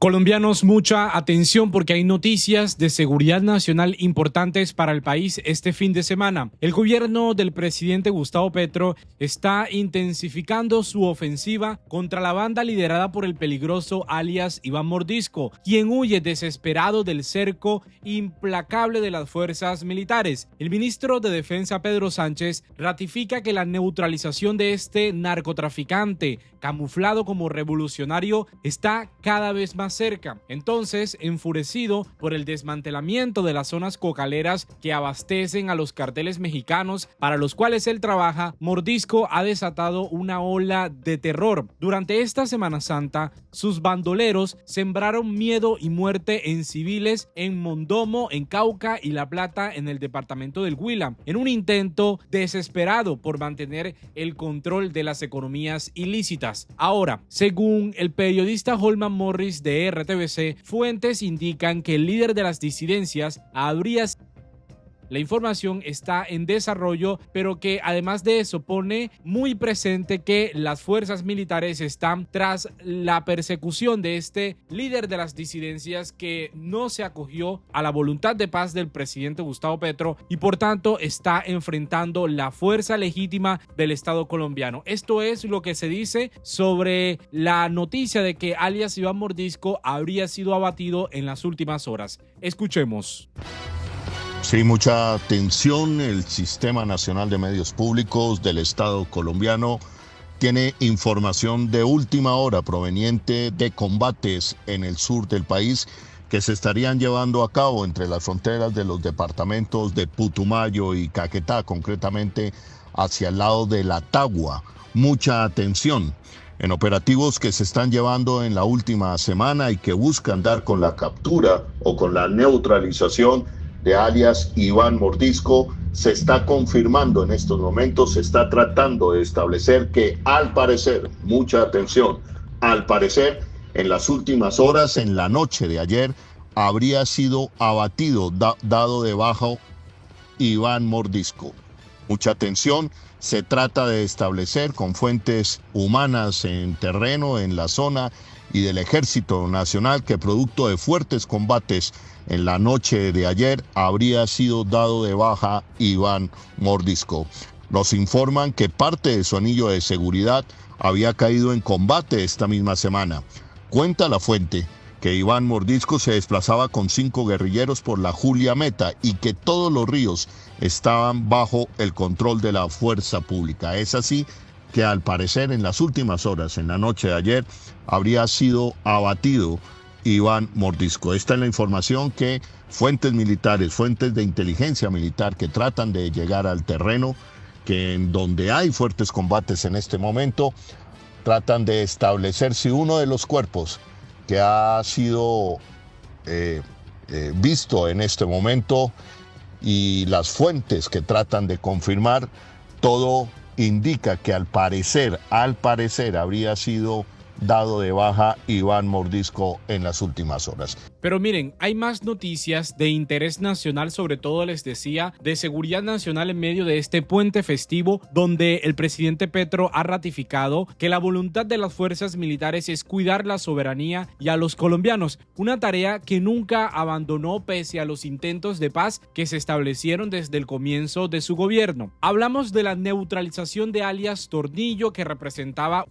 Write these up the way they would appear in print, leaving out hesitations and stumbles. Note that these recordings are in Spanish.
Colombianos, mucha atención porque hay noticias de seguridad nacional importantes para el país este fin de semana. El gobierno del presidente Gustavo Petro está intensificando su ofensiva contra la banda liderada por el peligroso alias Iván Mordisco, quien huye desesperado del cerco implacable de las fuerzas militares. El ministro de Defensa Pedro Sánchez ratifica que la neutralización de este narcotraficante, camuflado como revolucionario, está cada vez más cerca. Entonces, enfurecido por el desmantelamiento de las zonas cocaleras que abastecen a los carteles mexicanos para los cuales él trabaja, Mordisco ha desatado una ola de terror. Durante esta Semana Santa, sus bandoleros sembraron miedo y muerte en civiles en Mondomo, en Cauca y La Plata, en el departamento del Huila, en un intento desesperado por mantener el control de las economías ilícitas. Ahora, según el periodista Holman Morris de RTBC, fuentes indican que el líder de las disidencias habría... La información está en desarrollo, pero que además de eso pone muy presente que las fuerzas militares están tras la persecución de este líder de las disidencias que no se acogió a la voluntad de paz del presidente Gustavo Petro y por tanto está enfrentando la fuerza legítima del Estado colombiano. Esto es lo que se dice sobre la noticia de que alias Iván Mordisco habría sido abatido en las últimas horas. Escuchemos. Sí, mucha atención. El Sistema Nacional de Medios Públicos del Estado colombiano tiene información de última hora proveniente de combates en el sur del país que se estarían llevando a cabo entre las fronteras de los departamentos de Putumayo y Caquetá, concretamente hacia el lado de La Tagua. Mucha atención en operativos que se están llevando en la última semana y que buscan dar con la captura o con la neutralización de alias Iván Mordisco. Se está confirmando en estos momentos, se está tratando de establecer que al parecer, mucha atención, al parecer en las últimas horas, en la noche de ayer, habría sido abatido, dado de baja Iván Mordisco. Mucha atención, se trata de establecer con fuentes humanas en terreno, en la zona y del Ejército Nacional que producto de fuertes combates en la noche de ayer habría sido dado de baja Iván Mordisco. Nos informan que parte de su anillo de seguridad había caído en combate esta misma semana. Cuenta la fuente que Iván Mordisco se desplazaba con 5 guerrilleros por la Julia Meta y que todos los ríos estaban bajo el control de la fuerza pública. Es así que al parecer en las últimas horas, en la noche de ayer, habría sido abatido Iván Mordisco. Esta es la información que fuentes militares, fuentes de inteligencia militar que tratan de llegar al terreno, que en donde hay fuertes combates en este momento, tratan de establecer si uno de los cuerpos que ha sido visto en este momento y las fuentes que tratan de confirmar, todo indica que al parecer habría sido dado de baja Iván Mordisco en las últimas horas. Pero miren, hay más noticias de interés nacional, sobre todo les decía, de seguridad nacional en medio de este puente festivo donde el presidente Petro ha ratificado que la voluntad de las fuerzas militares es cuidar la soberanía y a los colombianos, una tarea que nunca abandonó pese a los intentos de paz que se establecieron desde el comienzo de su gobierno. Hablamos de la neutralización de alias Tornillo, que representaba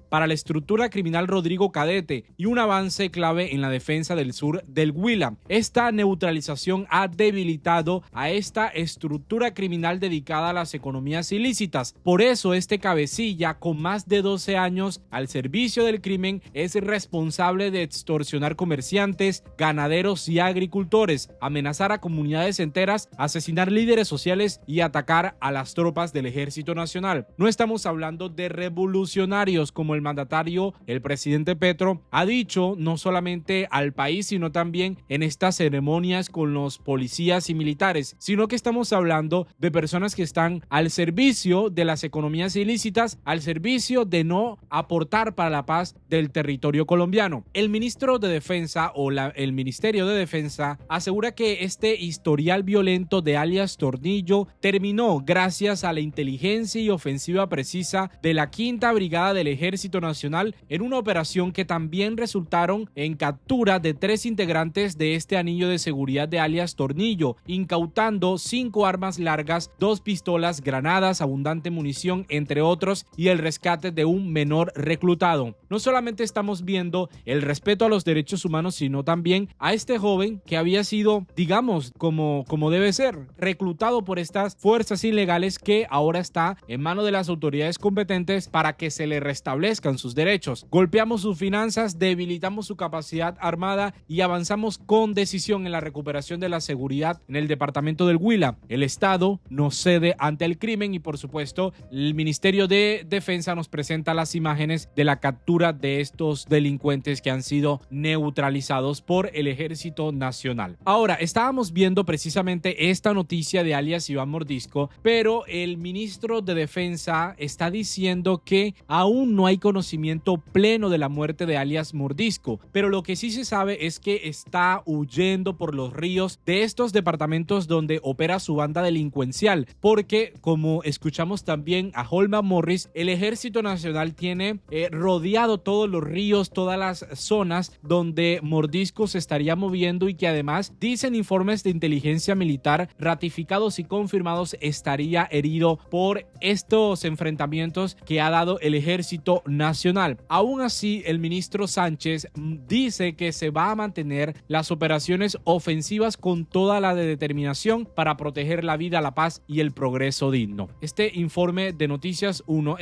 para la estructura criminal Rodrigo Cadete y un avance clave en la defensa del sur del Huila. Esta neutralización ha debilitado a esta estructura criminal dedicada a las economías ilícitas. Por eso este cabecilla, con más de 12 años al servicio del crimen, es responsable de extorsionar comerciantes, ganaderos y agricultores, amenazar a comunidades enteras, asesinar líderes sociales y atacar a las tropas del Ejército Nacional. No estamos hablando de revolucionarios como el mandatario, el presidente Petro, ha dicho no solamente al país, sino también en estas ceremonias con los policías y militares, sino que estamos hablando de personas que están al servicio de las economías ilícitas, al servicio de no aportar para la paz del territorio colombiano. El ministro de Defensa el Ministerio de Defensa asegura que este historial violento de alias Tornillo terminó gracias a la inteligencia y ofensiva precisa de la 5ª Brigada del Ejército Ejército Nacional en una operación que también resultaron en captura de 3 integrantes de este anillo de seguridad de alias Tornillo, incautando 5 armas largas, 2 pistolas, granadas, abundante munición, entre otros, y el rescate de un menor reclutado. No solamente estamos viendo el respeto a los derechos humanos, sino también a este joven que había sido, digamos, como debe ser, reclutado por estas fuerzas ilegales, que ahora está en manos de las autoridades competentes para que se le restablezcan sus derechos. Golpeamos sus finanzas, debilitamos su capacidad armada y avanzamos con decisión en la recuperación de la seguridad en el departamento del Huila. El Estado no cede ante el crimen y, por supuesto, el Ministerio de Defensa nos presenta las imágenes de la captura de estos delincuentes que han sido neutralizados por el Ejército Nacional. Ahora, estábamos viendo precisamente esta noticia de alias Iván Mordisco, pero el ministro de Defensa está diciendo que aún no hay conocimiento pleno de la muerte de alias Mordisco, pero lo que sí se sabe es que está huyendo por los ríos de estos departamentos donde opera su banda delincuencial, porque, como escuchamos también a Holman Morris, el Ejército Nacional tiene rodeado todos los ríos, todas las zonas donde Mordisco se estaría moviendo, y que además, dicen informes de inteligencia militar ratificados y confirmados, estaría herido por estos enfrentamientos que ha dado el Ejército Nacional. Aún así, el ministro Sánchez dice que se va a mantener las operaciones ofensivas con toda la determinación para proteger la vida, la paz y el progreso digno. Este informe de Noticias 1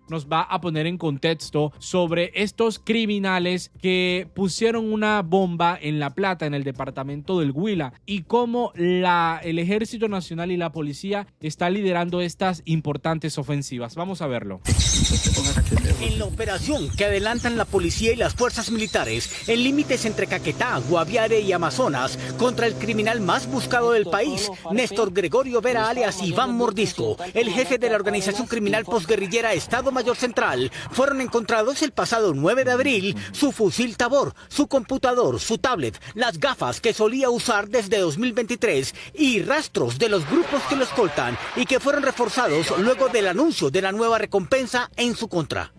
nos va a poner en contexto sobre estos criminales que pusieron una bomba en La Plata, en el departamento del Huila, y cómo el Ejército Nacional y la policía está liderando estas importantes ofensivas. Vamos a verlo. En la operación que adelantan la policía y las fuerzas militares en límites entre Caquetá, Guaviare y Amazonas contra el criminal más buscado del país, Néstor Gregorio Vera alias Iván Mordisco, el jefe de la organización criminal posguerrillera Estado Mayor Central, fueron encontrados el pasado 9 de abril su fusil Tabor, su computador, su tablet, las gafas que solía usar desde 2023 y rastros de los grupos que lo escoltan y que fueron reforzados luego del anuncio de la nueva recompensa en su contra.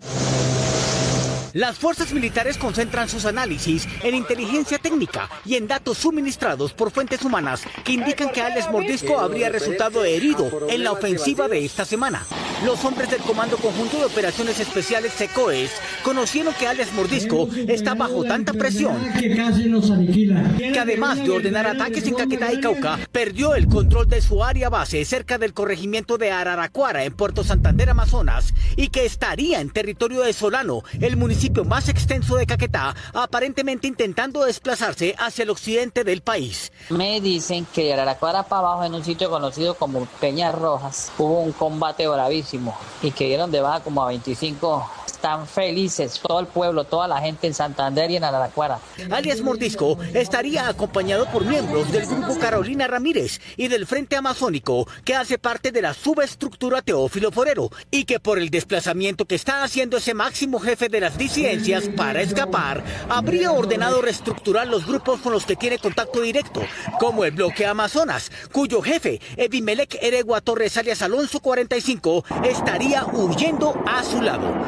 Las fuerzas militares concentran sus análisis en inteligencia técnica y en datos suministrados por fuentes humanas que indican que alias Mordisco habría resultado herido en la ofensiva de esta semana. Los hombres del Comando Conjunto de Operaciones Especiales SECOES conocieron que alias Mordisco está bajo tanta presión que, además de ordenar ataques en Caquetá y Cauca, perdió el control de su área base cerca del corregimiento de Araraquara en Puerto Santander, Amazonas, y que estaría en territorio de Solano, el municipio más extenso de Caquetá, aparentemente intentando desplazarse hacia el occidente del país. Me dicen que de Araraquara para abajo, en un sitio conocido como Peñas Rojas, hubo un combate bravísimo y que dieron de baja como a 25. Están felices todo el pueblo, toda la gente en Santander y en Araraquara. Alias Mordisco estaría acompañado por miembros del grupo Carolina Ramírez y del Frente Amazónico, que hace parte de la subestructura Teófilo Forero, y que por el desplazamiento que está haciendo ese máximo jefe de las disidencias para escapar, habría ordenado reestructurar los grupos con los que tiene contacto directo, como el Bloque Amazonas, cuyo jefe, Ebimelec Eregua Torres alias Alonso 45, estaría huyendo a su lado.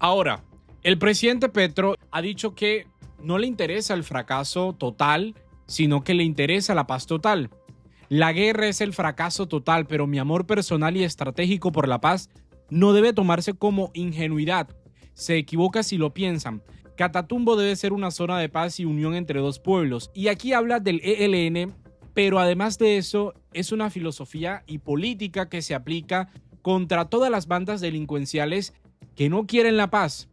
Ahora, el presidente Petro ha dicho que no le interesa el fracaso total, sino que le interesa la paz total. La guerra es el fracaso total, pero mi amor personal y estratégico por la paz no debe tomarse como ingenuidad. Se equivoca si lo piensan. Catatumbo debe ser una zona de paz y unión entre dos pueblos. Y aquí habla del ELN, pero además de eso, es una filosofía y política que se aplica contra todas las bandas delincuenciales que no quieren la paz.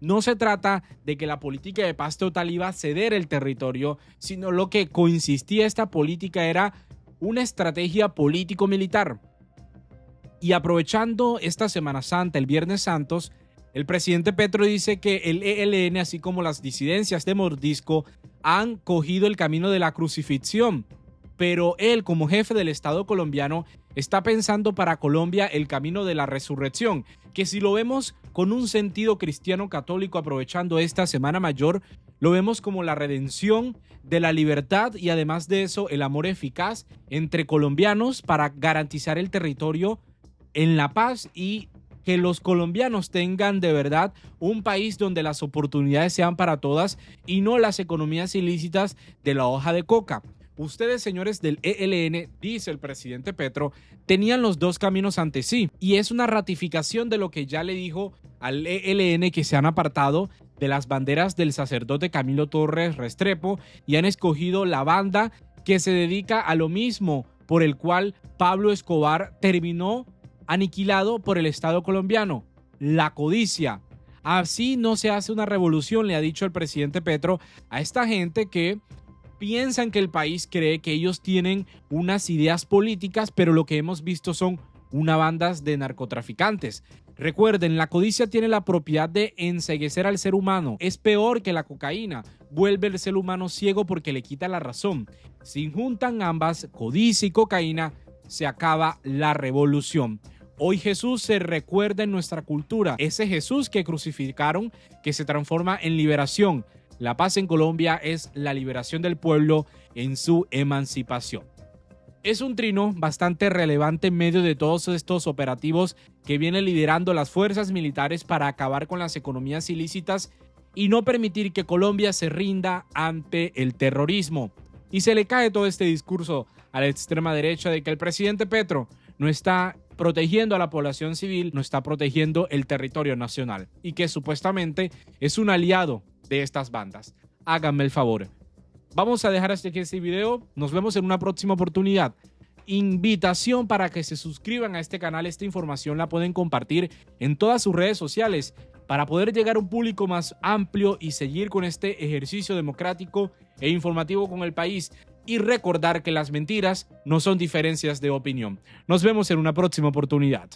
No se trata de que la política de paz total iba a ceder el territorio, sino lo que consistía esta política era una estrategia político-militar. Y aprovechando esta Semana Santa, el Viernes Santos, el presidente Petro dice que el ELN, así como las disidencias de Mordisco, han cogido el camino de la crucifixión. Pero él, como jefe del Estado colombiano, está pensando para Colombia el camino de la resurrección, que si lo vemos con un sentido cristiano católico, aprovechando esta Semana Mayor, lo vemos como la redención de la libertad y además de eso el amor eficaz entre colombianos para garantizar el territorio en la paz y que los colombianos tengan de verdad un país donde las oportunidades sean para todas y no las economías ilícitas de la hoja de coca. Ustedes, señores del ELN, dice el presidente Petro, tenían los dos caminos ante sí, y es una ratificación de lo que ya le dijo al ELN, que se han apartado de las banderas del sacerdote Camilo Torres Restrepo y han escogido la banda que se dedica a lo mismo por el cual Pablo Escobar terminó aniquilado por el Estado colombiano: la codicia. Así no se hace una revolución, le ha dicho el presidente Petro a esta gente que piensan que el país cree que ellos tienen unas ideas políticas, pero lo que hemos visto son una banda de narcotraficantes. Recuerden, la codicia tiene la propiedad de enceguecer al ser humano. Es peor que la cocaína. Vuelve el ser humano ciego porque le quita la razón. Si juntan ambas, codicia y cocaína, se acaba la revolución. Hoy Jesús se recuerda en nuestra cultura. Ese Jesús que crucificaron, que se transforma en liberación. La paz en Colombia es la liberación del pueblo en su emancipación. Es un trino bastante relevante en medio de todos estos operativos que vienen liderando las fuerzas militares para acabar con las economías ilícitas y no permitir que Colombia se rinda ante el terrorismo. Y se le cae todo este discurso a la extrema derecha de que el presidente Petro no está protegiendo a la población civil, no está protegiendo el territorio nacional y que supuestamente es un aliado de estas bandas. Háganme el favor. Vamos a dejar hasta aquí este video. Nos vemos en una próxima oportunidad. Invitación para que se suscriban a este canal. Esta información la pueden compartir en todas sus redes sociales para poder llegar a un público más amplio y seguir con este ejercicio democrático e informativo con el país. Y recordar que las mentiras no son diferencias de opinión. Nos vemos en una próxima oportunidad.